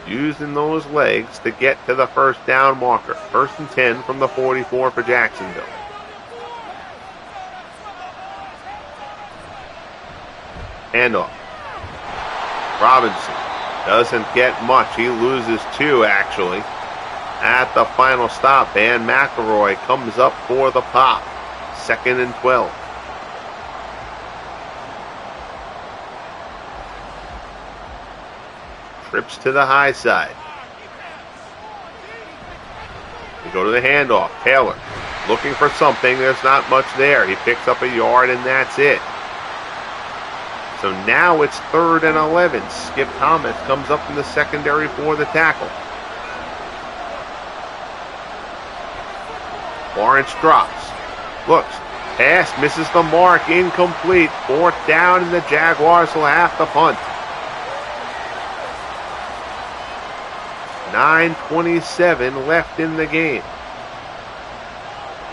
Using those legs to get to the first down marker. 1st and 10 from the 44 for Jacksonville. Handoff. Robinson doesn't get much. He loses 2, actually. At the final stop, Van McElroy comes up for the pop. 2nd and 12. Trips to the high side. We go to the handoff. Taylor looking for something. There's not much there. He picks up a yard, and that's it. So now it's 3rd and 11. Skip Thomas comes up in the secondary for the tackle. Lawrence drops. Looks. Pass misses the mark. Incomplete. 4th down, and the Jaguars will have to punt. 9:27 left in the game.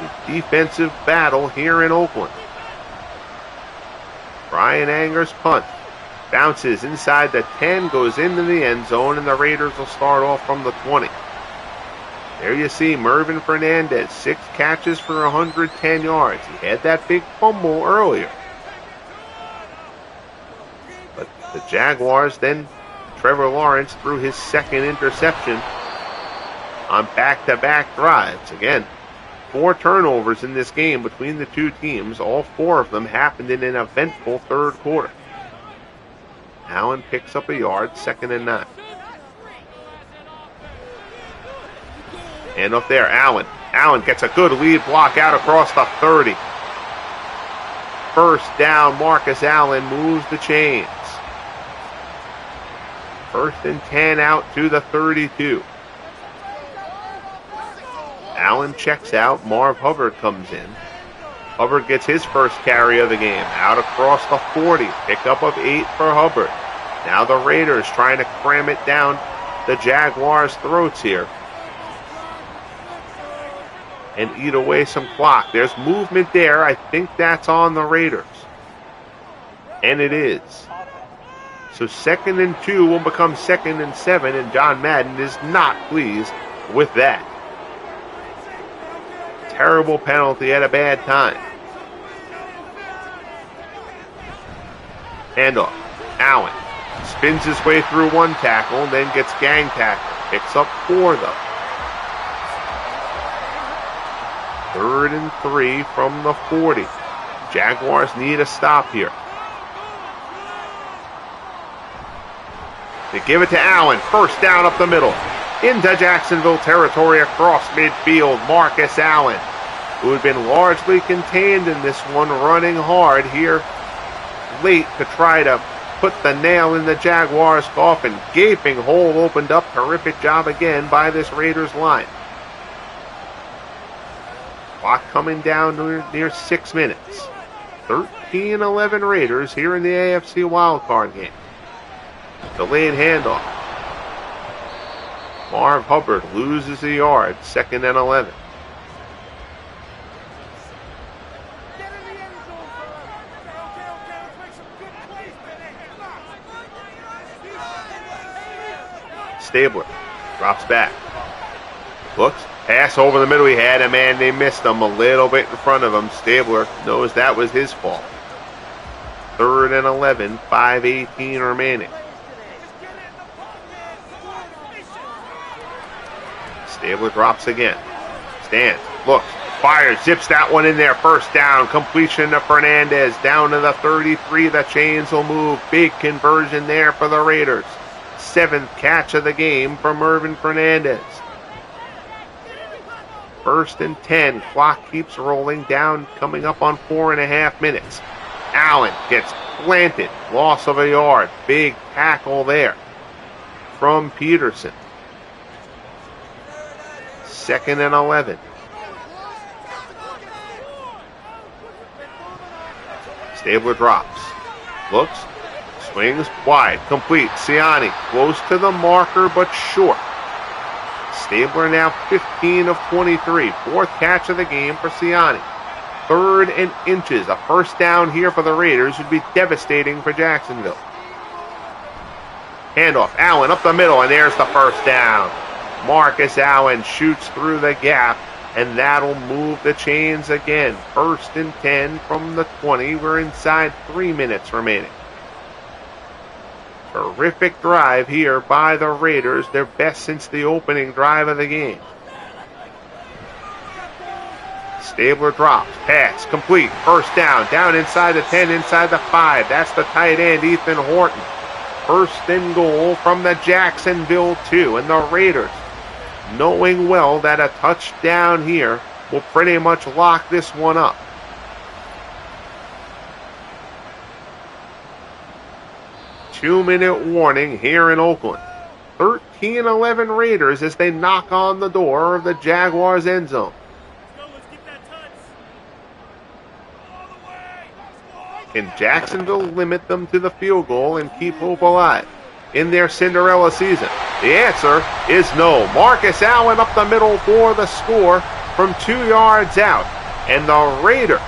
A defensive battle here in Oakland. Brian Anger's punt bounces inside the 10, goes into the end zone, and the Raiders will start off from the 20. There you see Mervin Fernandez, 6 catches for 110 yards. He had that big fumble earlier. But the Jaguars then, Trevor Lawrence threw his 2nd interception on back-to-back drives. Again, 4 turnovers in this game between the two teams. All 4 of them happened in an eventful 3rd quarter. Allen picks up a yard, 2nd and 9. And up there, Allen. Allen gets a good lead block out across the 30. First down, Marcus Allen moves the chains. 1st and 10 out to the 32. Allen checks out. Marv Hubbard comes in. Hubbard gets his first carry of the game. Out across the 40. Pickup of 8 for Hubbard. Now the Raiders trying to cram it down the Jaguars' throats here and eat away some clock. There's movement there. I think that's on the Raiders. And it is. So 2nd and 2 will become 2nd and 7, and John Madden is not pleased with that. Terrible penalty at a bad time. Handoff. Allen spins his way through 1 tackle and then gets gang tackled. Picks up 4 though. 3rd and 3 from the 40. Jaguars need a stop here. They give it to Allen. First down up the middle. Into Jacksonville territory across midfield, Marcus Allen, who had been largely contained in this one, running hard here late to try to put the nail in the Jaguars' coffin. Gaping hole opened up. Terrific job again by this Raiders line. Clock coming down near 6 minutes. 13-11 Raiders here in the AFC Wildcard game. Delayed handoff. Marv Hubbard loses a yard. 2nd and 11. Stabler drops back. Looks. Pass over the middle. He had a man. They missed him a little bit in front of him. Stabler knows that was his fault. 3rd and 11. 5:18 remaining. Stabler drops again. Stands. Looks. Fires. Zips that one in there. First down. Completion to Fernandez. Down to the 33. The chains will move. Big conversion there for the Raiders. 7th catch of the game from Mervin Fernandez. 1st and 10. Clock keeps rolling down, coming up on 4.5 minutes. Allen gets planted. Loss of a yard. Big tackle there from Peterson. 2nd and 11. Stabler drops. Looks. Swings wide. Complete. Siani close to the marker but short. Stabler now 15 of 23. 4th catch of the game for Siani. 3rd and inches. A first down here for the Raiders would be devastating for Jacksonville. Handoff. Allen up the middle, and there's the first down. Marcus Allen shoots through the gap, and that'll move the chains again. 1st and 10 from the 20. We're inside 3 minutes remaining. Terrific drive here by the Raiders. Their best since the opening drive of the game. Stabler drops. Pass. Complete. First down. Down inside the 10, inside the 5. That's the tight end, Ethan Horton. 1st and goal from the Jacksonville 2. And the Raiders, knowing well that a touchdown here will pretty much lock this one up. Two-minute warning here in Oakland. 13-11 Raiders as they knock on the door of the Jaguars' end zone. Can Jacksonville limit them to the field goal and keep hope alive in their Cinderella season? The answer is no. Marcus Allen up the middle for the score from 2 yards out. And the Raiders,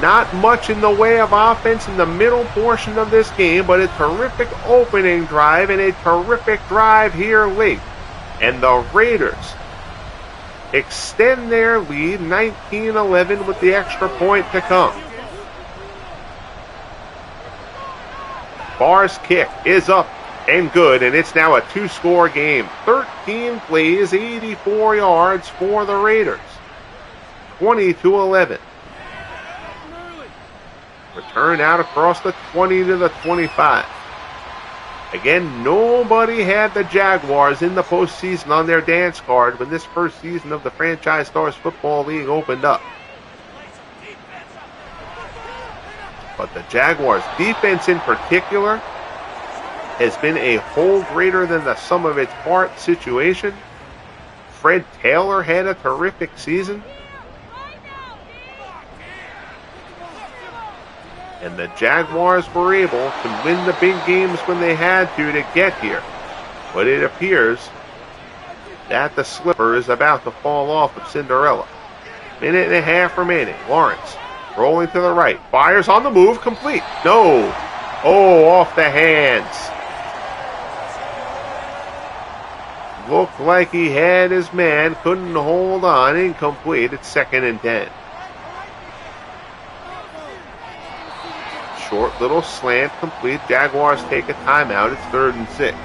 not much in the way of offense in the middle portion of this game, but a terrific opening drive and a terrific drive here late. And the Raiders extend their lead 19-11 with the extra point to come. Barr's kick is up and good, and it's now a 2-score game. 13 plays, 84 yards for the Raiders. 20-11. Return out across the 20 to the 25. Again, nobody had the Jaguars in the postseason on their dance card when this first season of the Franchise Stars Football League opened up. But the Jaguars' defense in particular has been a whole greater than the sum of its parts situation. Fred Taylor had a terrific season. And the Jaguars were able to win the big games when they had to get here. But it appears that the slipper is about to fall off of Cinderella. 1.5 remaining. Lawrence rolling to the right. Fires on the move. Complete. No. Oh, off the hands. Looked like he had his man. Couldn't hold on. Incomplete. It's 2nd and 10. Short little slant, complete. Jaguars take a timeout. It's 3rd and 6.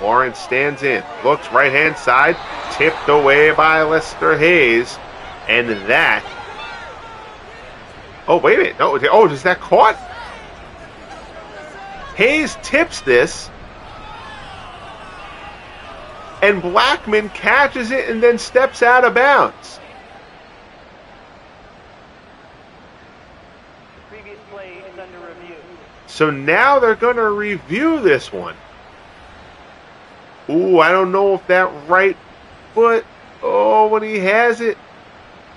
Lawrence stands in, looks right-hand side, tipped away by Lester Hayes, and that Oh, wait a minute. No, oh, is that caught? Hayes tips this. And Blackman catches it and then steps out of bounds. The previous play is under review. So now they're going to review this one. Ooh, I don't know if that right foot, when he has it,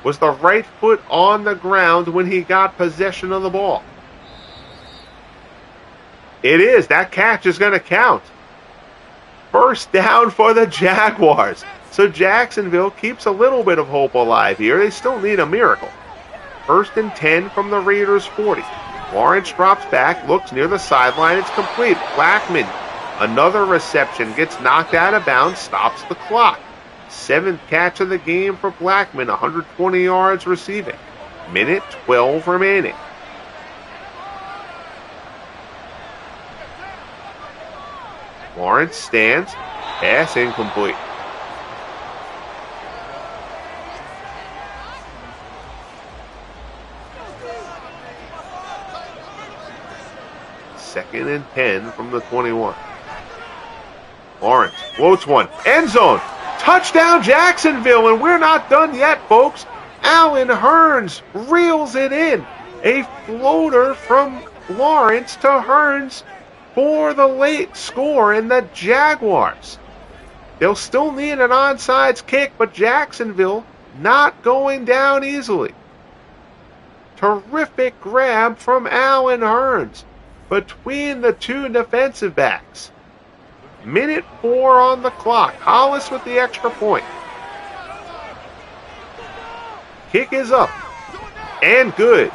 was the right foot on the ground when he got possession of the ball. It is. That catch is going to count. First down for the Jaguars. So Jacksonville keeps a little bit of hope alive here. They still need a miracle. 1st and 10 from the Raiders' 40. Lawrence drops back, looks near the sideline. It's complete. Blackman, another reception, gets knocked out of bounds, stops the clock. 7th catch of the game for Blackman, 120 yards receiving. Minute 12 remaining. Lawrence stands. Pass incomplete. Second and 10 from the 21. Lawrence floats one. End zone. Touchdown Jacksonville, and we're not done yet, folks. Allen Hurns reels it in. A floater from Lawrence to Hurns for the late score in the Jaguars. They'll still need an onside kick, but Jacksonville not going down easily. Terrific grab from Allen Hurns between the two defensive backs. Minute 4 on the clock. Hollis with the extra point. Kick is up and good.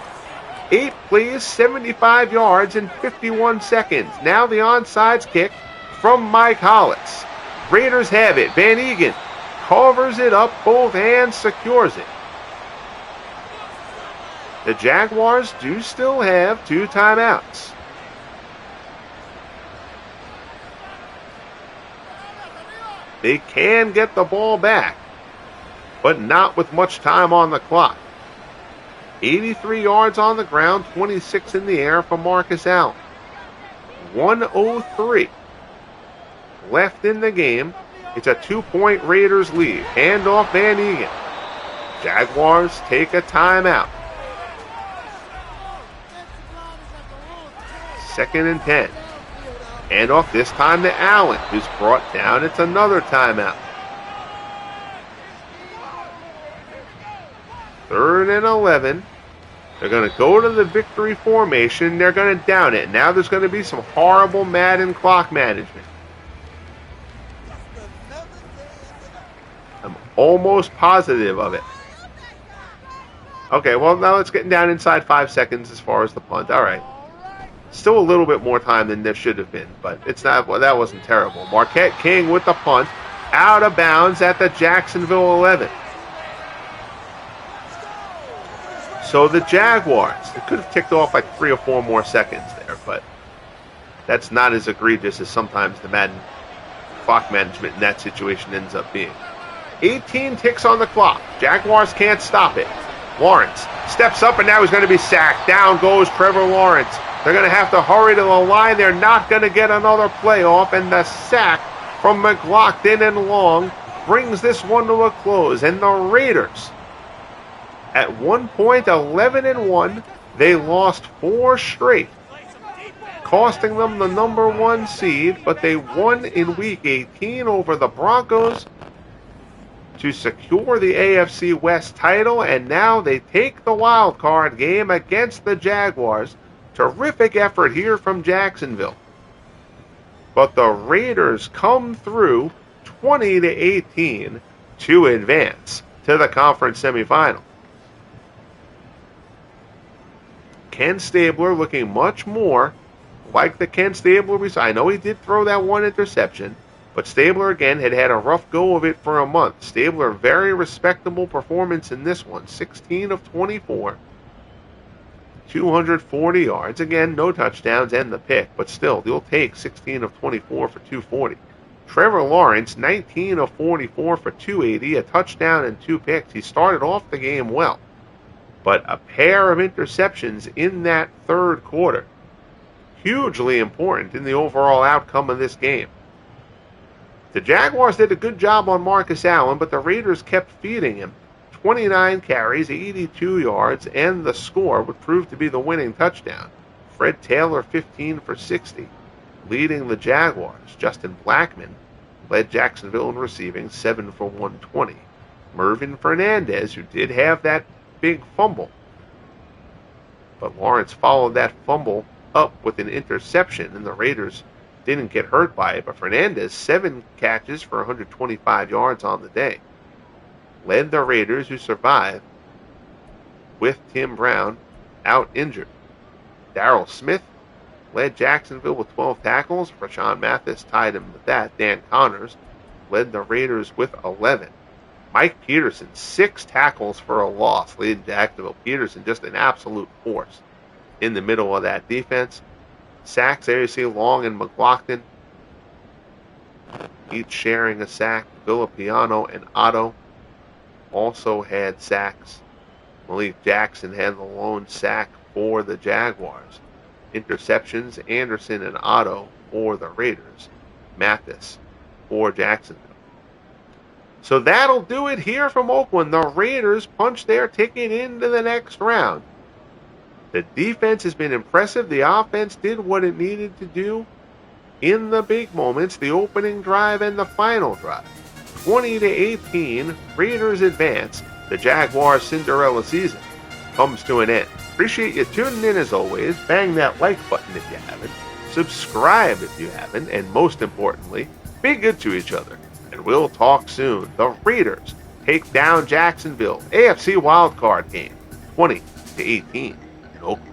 8 plays, 75 yards in 51 seconds. Now the onside kick from Mike Hollis. Raiders have it. Van Egan covers it up, both hands, secures it. The Jaguars do still have 2 timeouts. They can get the ball back, but not with much time on the clock. 83 yards on the ground, 26 in the air for Marcus Allen. 1:03 left in the game. It's a 2-point Raiders lead. Handoff Van Egan. Jaguars take a timeout. 2nd and 10. Handoff this time to Allen, who's brought down. It's another timeout. 3rd and 11. They're going to go to the victory formation. They're going to down it. Now there's going to be some horrible Madden clock management. I'm almost positive of it. Okay, well, now it's getting down inside 5 seconds as far as the punt. All right. Still a little bit more time than there should have been, but it's not. Well, that wasn't terrible. Marquette King with the punt, out of bounds at the Jacksonville 11. So the Jaguars, it could have ticked off like 3 or 4 more seconds there, but that's not as egregious as sometimes the Madden clock management in that situation ends up being. 18 ticks on the clock. Jaguars can't stop it. Lawrence steps up, and now he's going to be sacked. Down goes Trevor Lawrence. They're going to have to hurry to the line. They're not going to get another playoff, and the sack from McLaughlin and Long brings this one to a close. And the Raiders, at one point 11-1, they lost 4 straight, costing them the number 1 seed, but they won in Week 18 over the Broncos to secure the AFC West title, and now they take the wild card game against the Jaguars. Terrific effort here from Jacksonville. But the Raiders come through 20-18 to advance to the conference semifinal. Ken Stabler looking much more like the Ken Stabler we saw. I know he did throw that 1 interception, but Stabler again had a rough go of it for a month. Stabler, very respectable performance in this one. 16 of 24. 240 yards. Again, no touchdowns and the pick, but still, you'll take 16 of 24 for 240. Trevor Lawrence, 19 of 44 for 280, a touchdown and 2 picks. He started off the game well. but a pair of interceptions in that third quarter, hugely important in the overall outcome of this game. The Jaguars did a good job on Marcus Allen, but the Raiders kept feeding him. 29 carries, 82 yards, and the score would prove to be the winning touchdown. Fred Taylor 15 for 60, leading the Jaguars. Justin Blackmon led Jacksonville in receiving, 7 for 120. Mervin Fernandez, who did have that big fumble, but Lawrence followed that fumble up with an interception, and the Raiders didn't get hurt by it. But Fernandez, 7 catches for 125 yards on the day, led the Raiders, who survived with Tim Brown out injured. Darrell Smith led Jacksonville with 12 tackles. Rashawn Mathis tied him with that. Dan Connors led the Raiders with 11. Mike Peterson, 6 tackles for a loss, leading Jacksonville. Peterson, just an absolute force in the middle of that defense. Sacks there, you see Long and McLaughlin each sharing a sack. Villapiano and Otto also had sacks. Malik Jackson had the lone sack for the Jaguars. Interceptions, Anderson and Otto for the Raiders. Mathis for Jacksonville. So that'll do it here from Oakland. The Raiders punched their ticket into the next round. The defense has been impressive. The offense did what it needed to do in the big moments, the opening drive and the final drive. 20-18, Raiders advance. The Jaguars' Cinderella season comes to an end. Appreciate you tuning in as always. Bang that like button if you haven't. Subscribe if you haven't. And most importantly, be good to each other. And we'll talk soon. The Raiders take down Jacksonville. AFC Wildcard game, 20-18 in Oakland.